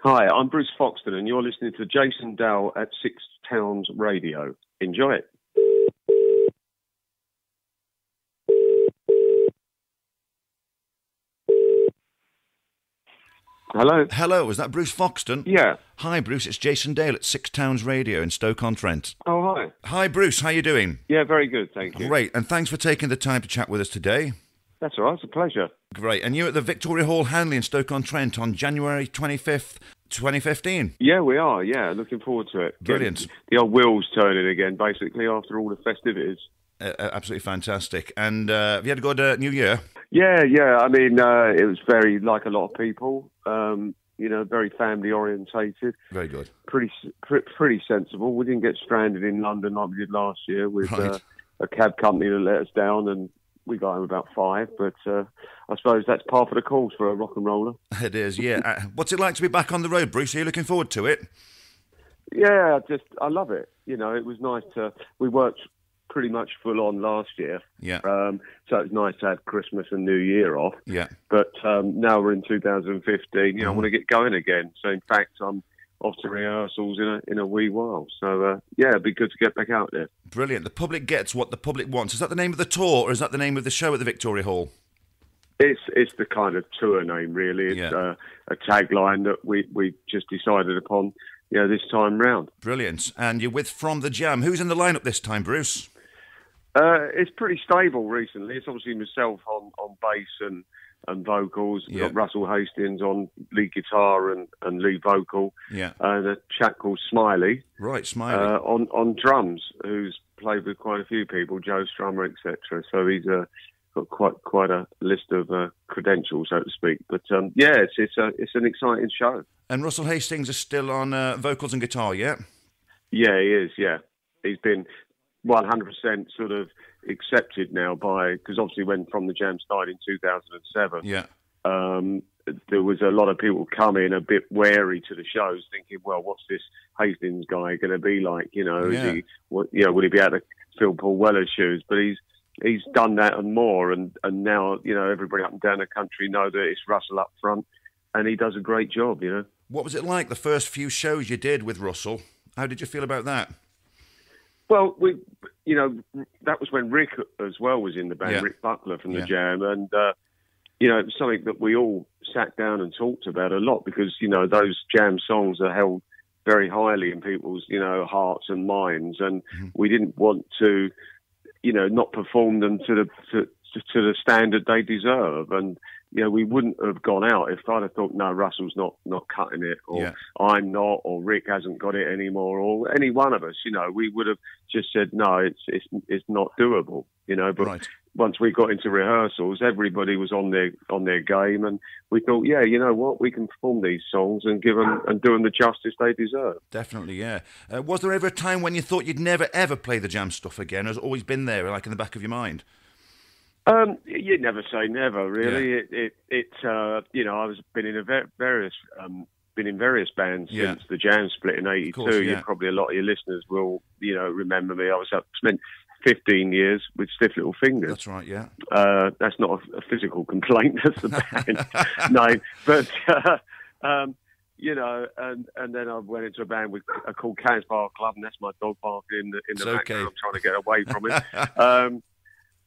Hi, I'm Bruce Foxton, and you're listening to Jason Dowell at Six Towns Radio. Enjoy it. Hello? Hello, is that Bruce Foxton? Yeah. Hi, Bruce, it's Jason Dale at Six Towns Radio in Stoke-on-Trent. Oh, hi. Hi, Bruce, how you doing? Yeah, very good, thank you. Great, and thanks for taking the time to chat with us today. That's all right, it's a pleasure. Great, and you're at the Victoria Hall, Hanley in Stoke-on-Trent on January 25th, 2015. Yeah, we are, yeah, looking forward to it. Brilliant. Getting the old wheels turning again, basically, after all the festivities. Absolutely fantastic. And have you had a good New Year? Yeah, I mean, it was very, like a lot of people, very family-orientated. Very good. Pretty sensible. We didn't get stranded in London like we did last year with Right. A cab company that let us down, and we got home about 5, but I suppose that's par for the course for a rock and roller. It is, yeah. What's it like to be back on the road, Bruce? Are you looking forward to it? Yeah, I love it. You know, it was nice we worked pretty much full on last year. Yeah. So it was nice to have Christmas and New Year off. Yeah. But now we're in 2015, I want to get going again. So in fact, I'm off to rehearsals in a wee while. So it'd be good to get back out there. Brilliant. The public gets what the public wants. Is that the name of the tour, or is that the name of the show at the Victoria Hall? It's the kind of tour name, really. It's a tagline that we just decided upon, this time round. Brilliant. And you're with From the Jam. Who's in the lineup this time, Bruce? It's pretty stable recently. It's obviously myself on bass and vocals. We've got Russell Hastings on lead guitar and lead vocal. Yeah. And a chap called Smiley. Right, Smiley. On drums, who's played with quite a few people, Joe Strummer, etc. So he's got quite a list of credentials, so to speak. But it's an exciting show. And Russell Hastings is still on vocals and guitar, yeah? Yeah, he is. Yeah, he's been 100% sort of accepted now because obviously when From the Jam started in 2007, there was a lot of people coming a bit wary to the shows, thinking, well, what's this Hastings guy going to be like? Would he be able to fill Paul Weller's shoes? But he's done that and more, and now everybody up and down the country know that it's Russell up front, and he does a great job. What was it like the first few shows you did with Russell? How did you feel about that? Well, that was when Rick as well was in the band, Rick Buckler from the Jam, and it was something that we all sat down and talked about a lot because those Jam songs are held very highly in people's hearts and minds, and we didn't want to not perform them to the standard they deserve, and we wouldn't have gone out if I'd have thought, no, Russell's not cutting it, or I'm not, or Rick hasn't got it anymore, or any one of us. We would have just said, no, it's not doable. But once we got into rehearsals, everybody was on their game, and we thought, what, we can perform these songs and do them the justice they deserve. Definitely, yeah. Was there ever a time when you thought you'd never ever play the Jam stuff again? Has it always been there, like in the back of your mind? You never say never, really. I've been in various bands since the Jam split in '82. Course, Probably a lot of your listeners will, remember me. I spent 15 years with Stiff Little Fingers. That's right, yeah. That's not a physical complaint. That's the band name. But and then I went into a band called Casbah Club, and that's my dog barking in the background. I'm trying to get away from it.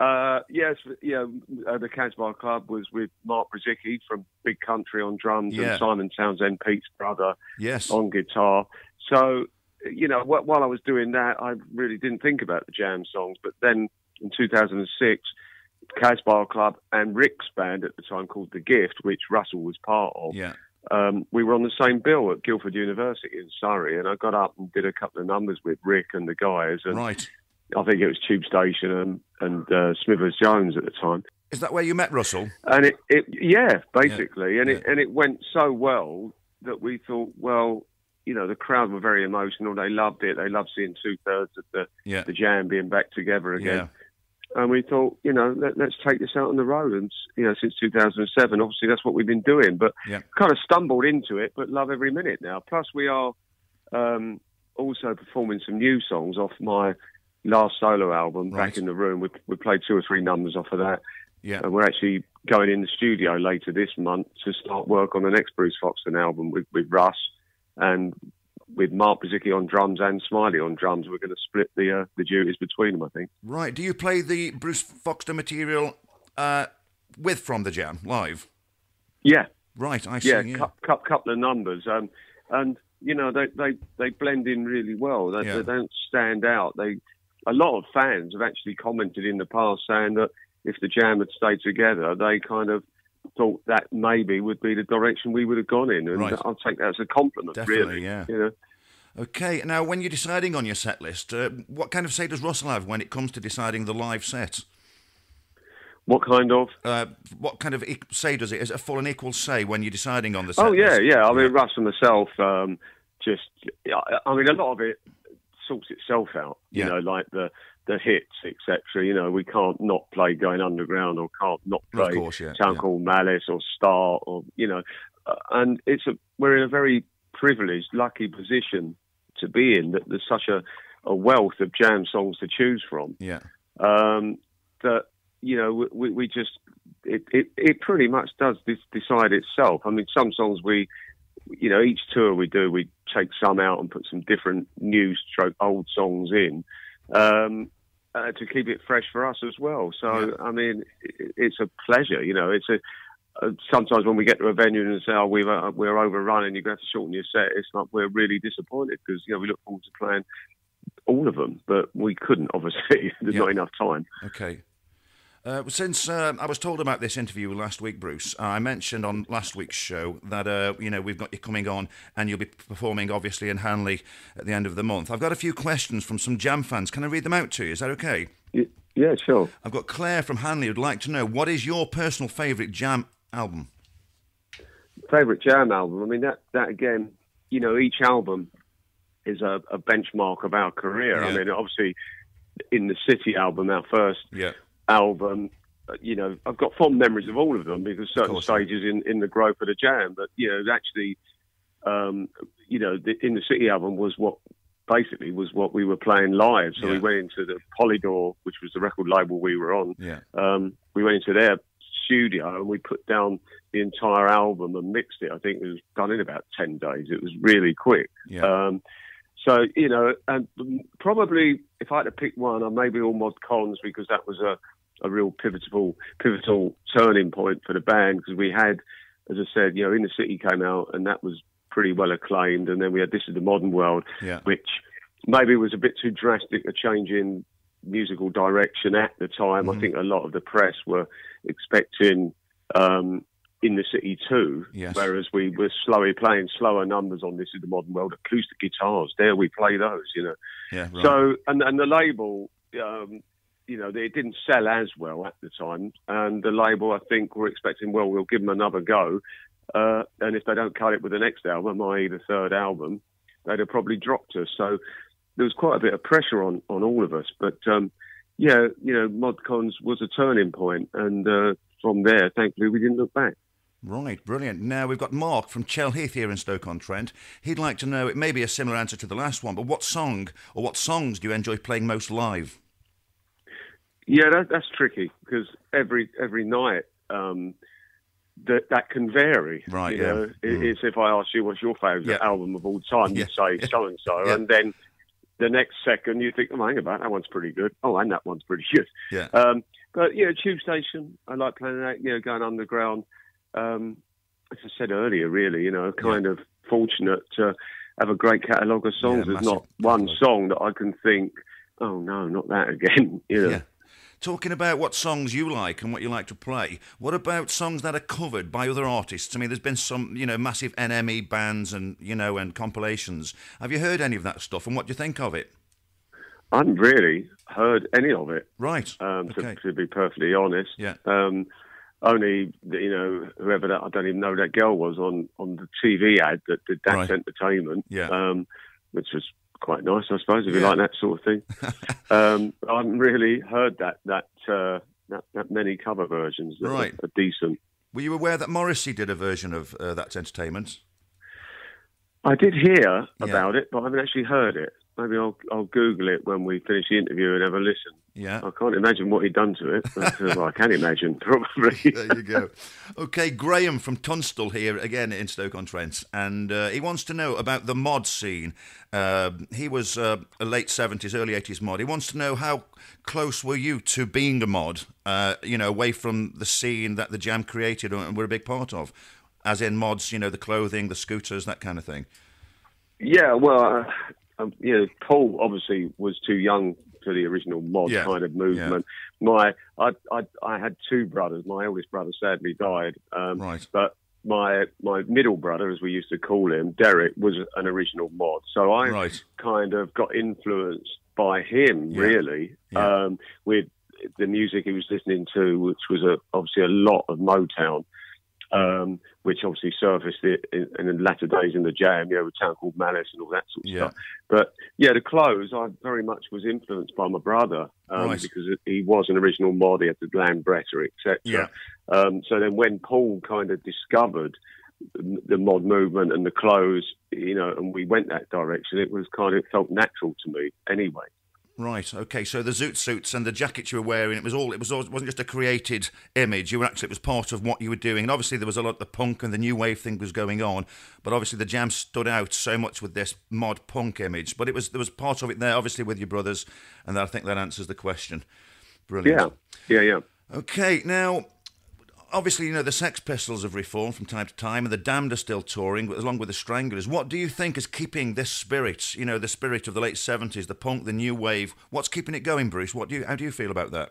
The Casbah Club was with Mark Brzezicki from Big Country on drums and Simon Townsend, Pete's brother, on guitar. So, while I was doing that, I really didn't think about the Jam songs. But then in 2006, Casbah Club and Rick's band at the time called The Gift, which Russell was part of, we were on the same bill at Guildford University in Surrey, and I got up and did a couple of numbers with Rick and the guys. And I think it was Tube Station and Smithers Jones at the time. Is that where you met Russell? And basically. And it went so well that we thought, well, the crowd were very emotional. They loved it. They loved seeing 2/3 of the Jam being back together again. And we thought, let's take this out on the road. And, since 2007, obviously that's what we've been doing. But kind of stumbled into it, but love every minute now. Plus we are also performing some new songs off my last solo album, Back in the Room. We played 2 or 3 numbers off of that. And we're actually going in the studio later this month to start work on the next Bruce Foxton album with Russ, and with Mark Brzezicki on drums and Smiley on drums. We're going to split the duties between them, I think. Right. Do you play the Bruce Foxton material with From the Jam live? Yeah. Right, I see. Yeah, couple of numbers. And, you know, they blend in really well. They don't stand out. A lot of fans have actually commented in the past saying that if the Jam had stayed together, they kind of thought that maybe would be the direction we would have gone in. And I'll take that as a compliment, definitely, really. Yeah. You know? Okay, now when you're deciding on your set list, what kind of say does Russell have when it comes to deciding the live set? What kind of say does it? Is it a full and equal say when you're deciding on the set? Oh, yeah, list? yeah. I mean, Russ and myself, I mean, a lot of it sorts itself out, you know, like the hits, etc. You know, we can't not play Going Underground or can't not play Town Called Malice or Star or, you know, and we're in a very privileged, lucky position to be in, that there's such a wealth of Jam songs to choose from. Yeah. That, you know, we just, it pretty much does decide itself. I mean, some songs you know, each tour we do, we take some out and put some different new stroke old songs in to keep it fresh for us as well. So, I mean, it's a pleasure, you know. It's sometimes when we get to a venue and say, oh, we're overrun and you're going to have to shorten your set, it's like we're really disappointed because, you know, we look forward to playing all of them, but we couldn't, obviously. There's not enough time. Okay. Since I was told about this interview last week, Bruce, I mentioned on last week's show that, you know, we've got you coming on and you'll be performing, obviously, in Hanley at the end of the month. I've got a few questions from some Jam fans. Can I read them out to you? Is that okay? Yeah, sure. I've got Claire from Hanley who'd like to know, what is your personal favourite Jam album? Favourite Jam album? I mean, that again, you know, each album is a benchmark of our career. Yeah. I mean, obviously, in the City album, our first... album, you know, I've got fond memories of all of them because certain stages in the growth of the Jam, but, you know, actually, you know, in the City album was what we were playing live. So we went into the Polydor, which was the record label we were on. Yeah. We went into their studio and we put down the entire album and mixed it. I think it was done in about 10 days. It was really quick. Yeah. So, you know, and probably if I had to pick one, maybe All Mod Cons, because that was a real pivotal turning point for the band, because we had, as I said, you know, In the City came out and that was pretty well acclaimed, and then we had This Is the Modern World, which maybe was a bit too drastic a change in musical direction at the time. I think a lot of the press were expecting In the City too, whereas we were playing slower numbers on This Is the Modern World, acoustic guitars. Dare we play those, you know? Yeah, right. So, and the label, you know, it didn't sell as well at the time, and the label, I think, were expecting, well, we'll give them another go, and if they don't cut it with the next album, i.e. the third album, they'd have probably dropped us. So there was quite a bit of pressure on all of us, but yeah, you know, Mod Cons was a turning point, and from there, thankfully, we didn't look back. Right, brilliant. Now, we've got Mark from Chelheath here in Stoke-on-Trent. He'd like to know, it may be a similar answer to the last one, but what song or what songs do you enjoy playing most live? Yeah, that's tricky, because every night that can vary. Right, you know? It's if I ask you what's your favourite album of all time, you say so-and-so, and then the next second you think, oh, hang about, that one's pretty good. Oh, and that one's pretty good. Yeah. But, you know, Tube Station, I like playing that, you know, Going Underground. As I said earlier, really, you know, kind of fortunate to have a great catalogue of songs. There's not one song that I can think, oh no, not that again. You know? Yeah. Talking about what songs you like and what you like to play, what about songs that are covered by other artists? I mean, there's been some, you know, massive NME bands and, you know, and compilations. Have you heard any of that stuff, and what do you think of it? I haven't really heard any of it. Right. To be perfectly honest. Yeah. Only, you know, whoever that, I don't even know who that girl was on the TV ad that did That's Entertainment, which was quite nice, I suppose, if you like that sort of thing. I haven't really heard that many cover versions that are decent. Were you aware that Morrissey did a version of That's Entertainment? I did hear about it, but I haven't actually heard it. maybe I'll Google it when we finish the interview and have a listen. Yeah. I can't imagine what he'd done to it, but I can imagine, probably. There you go. Okay, Graham from Tunstall here, again in Stoke-on-Trent, and he wants to know about the mod scene. He was a late 70s, early 80s mod. He wants to know how close were you to being a mod, away from the scene that the Jam created and were a big part of, as in mods, the clothing, the scooters, that kind of thing. Yeah, well, Paul obviously was too young for the original mod kind of movement. Yeah. I had two brothers. My eldest brother sadly died, right. But my middle brother, as we used to call him, Derek, was an original mod. So I kind of got influenced by him, really, with the music he was listening to, which was obviously a lot of Motown. Which obviously surfaced it in the latter days in the Jam, with Town Called Malice and all that sort of stuff. But the clothes, I very much was influenced by my brother because he was an original mod. He had the Lambretta, etc. Yeah. So then when Paul kind of discovered the mod movement and the clothes, and we went that direction, it felt natural to me anyway. Right. Okay. So the zoot suits and the jackets you were wearing, it wasn't just a created image. It was part of what you were doing. And obviously there was a lot of the punk and the new wave thing was going on. But obviously the Jam stood out so much with this mod punk image. But there was part of it there, obviously with your brothers, and I think that answers the question. Brilliant. Yeah. Okay. Now, obviously, the Sex Pistols have reformed from time to time, and the Damned are still touring, along with the Stranglers. What do you think is keeping this spirit, the spirit of the late 70s, the punk, the new wave? What's keeping it going, Bruce? How do you feel about that?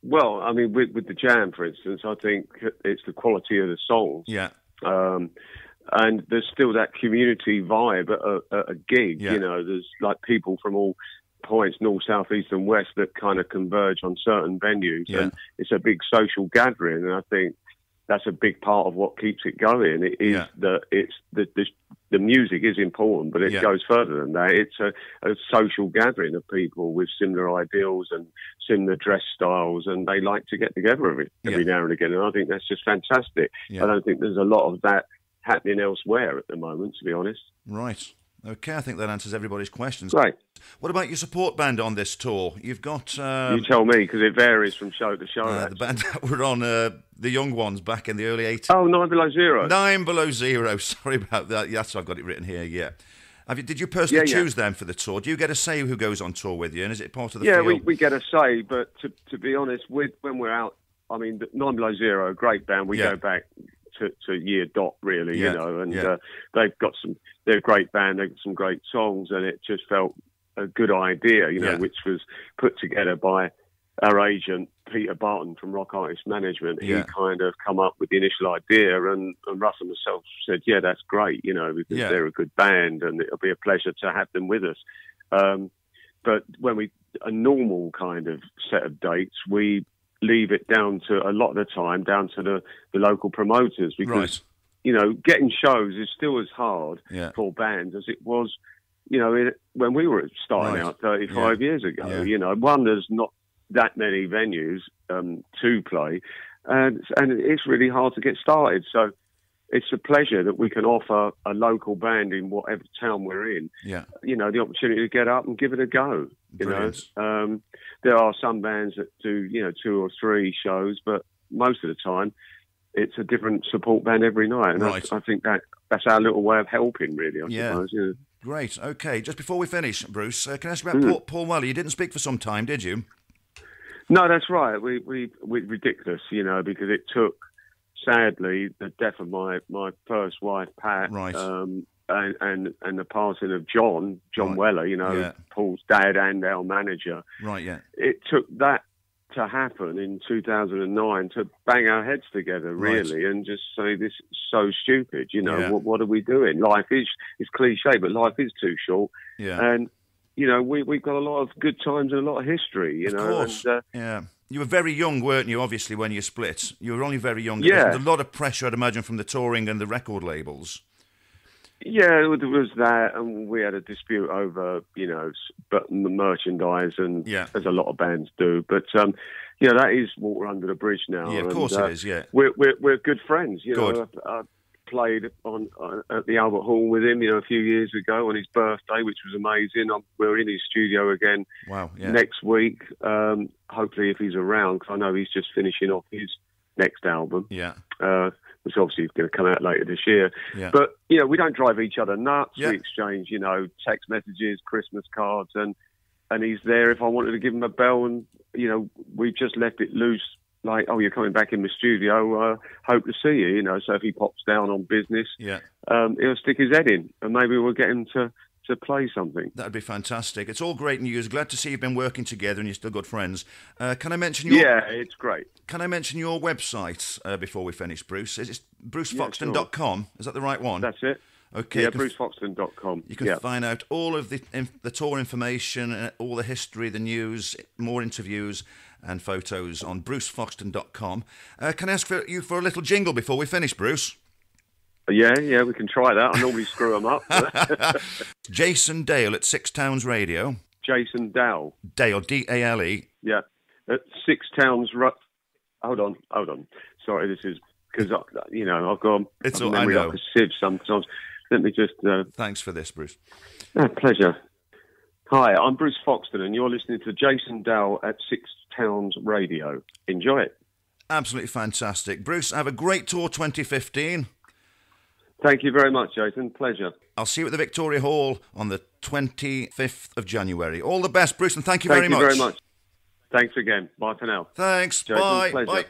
Well, I mean, with the Jam, for instance, I think it's the quality of the songs. Yeah. And there's still that community vibe at a gig. Yeah. There's like people from all points, north, south, east and west, that kind of converge on certain venues, and it's a big social gathering, and I think that's a big part of what keeps it going. It is that the music is important, but it goes further than that. It's a social gathering of people with similar ideals and similar dress styles, and they like to get together every now and again, and I think that's just fantastic. I don't think there's a lot of that happening elsewhere at the moment, to be honest. Right. Okay, I think that answers everybody's questions. Great. What about your support band on this tour? You've got... you tell me, because it varies from show to show. The band that were on The Young Ones back in the early 80s. Oh, 9 Below Zero. 9 Below Zero, sorry about that. Yes, I've got it written here, yeah. Did you personally choose them for the tour? Do you get a say who goes on tour with you, and is it part of the feel? Yeah, we get a say, but to be honest, when we're out, I mean, 9 Below Zero, a great band, we go back to year dot, really, and they've got they're a great band, they've got some great songs, and it just felt a good idea, which was put together by our agent, Peter Barton from Rock Artist Management. He kind of come up with the initial idea, and Russ and myself said, that's great, because they're a good band, and it'll be a pleasure to have them with us. But when a normal kind of set of dates, we leave it down to, a lot of the time, down to the local promoters, because getting shows is still as hard for bands as it was when we were starting out 35 years ago. One, there's not that many venues to play, and it's really hard to get started, so it's a pleasure that we can offer a local band in whatever town we're in the opportunity to get up and give it a go. There are some bands that do 2 or 3 shows, but most of the time it's a different support band every night, and I think that's our little way of helping, really, I suppose. Great. Okay, just before we finish, Bruce, can I ask about Paul Weller? You didn't speak for some time, did you? No, that's right. We ridiculous, because it took, sadly, the death of my first wife, Pat, and the passing of John Weller, Paul's dad and our manager. Right, yeah. It took that to happen in 2009 to bang our heads together, really, and just say, this is so stupid, what are we doing? Life is, it's cliche, but life is too short. And, we've got a lot of good times and a lot of history, Of course. And, you were very young, weren't you, obviously, when you split? You were only very young. Yeah. There was a lot of pressure, I'd imagine, from the touring and the record labels. Yeah, there was that, and we had a dispute over, but the merchandise, and as a lot of bands do. But that is water under the bridge now. Yeah, of course it is. Yeah, we're good friends. Good. played at the Albert Hall with him, a few years ago on his birthday, which was amazing. We're in his studio again next week. Hopefully, if he's around, because I know he's just finishing off his next album. Yeah. Which obviously is going to come out later this year. Yeah. But, we don't drive each other nuts. Yeah. We exchange, text messages, Christmas cards, and he's there if I wanted to give him a bell. And, we've just left it loose, like, oh, you're coming back in the studio, hope to see you, So if he pops down on business, he'll stick his head in, and maybe we'll get him to play something. That'd be fantastic. It's all great news. Glad to see you've been working together and you're still good friends. Can I mention your... Yeah, it's great. Can I mention your website before we finish, Bruce? It's brucefoxton.com. Is that the right one? That's it. Okay. Yeah, brucefoxton.com. You can find out all of the tour information, all the history, the news, more interviews and photos on brucefoxton.com. Can I ask you for a little jingle before we finish, Bruce? Yeah, we can try that. I normally screw them up. Jason Dale at Six Towns Radio. Jason Dale. Dale, D-A-L-E. Yeah, at Six Towns... Hold on. Sorry, this is... Because, I've got a memory like a sieve sometimes. Let me just... Thanks for this, Bruce. Pleasure. Hi, I'm Bruce Foxton, and you're listening to Jason Dale at Six Towns Radio. Enjoy it. Absolutely fantastic. Bruce, have a great tour 2015. Thank you very much, Jason. Pleasure. I'll see you at the Victoria Hall on the 25th of January. All the best, Bruce, and thank you very much. Thank you very much. Thanks again. Bye for now. Thanks. Jason, Bye. Pleasure. Bye.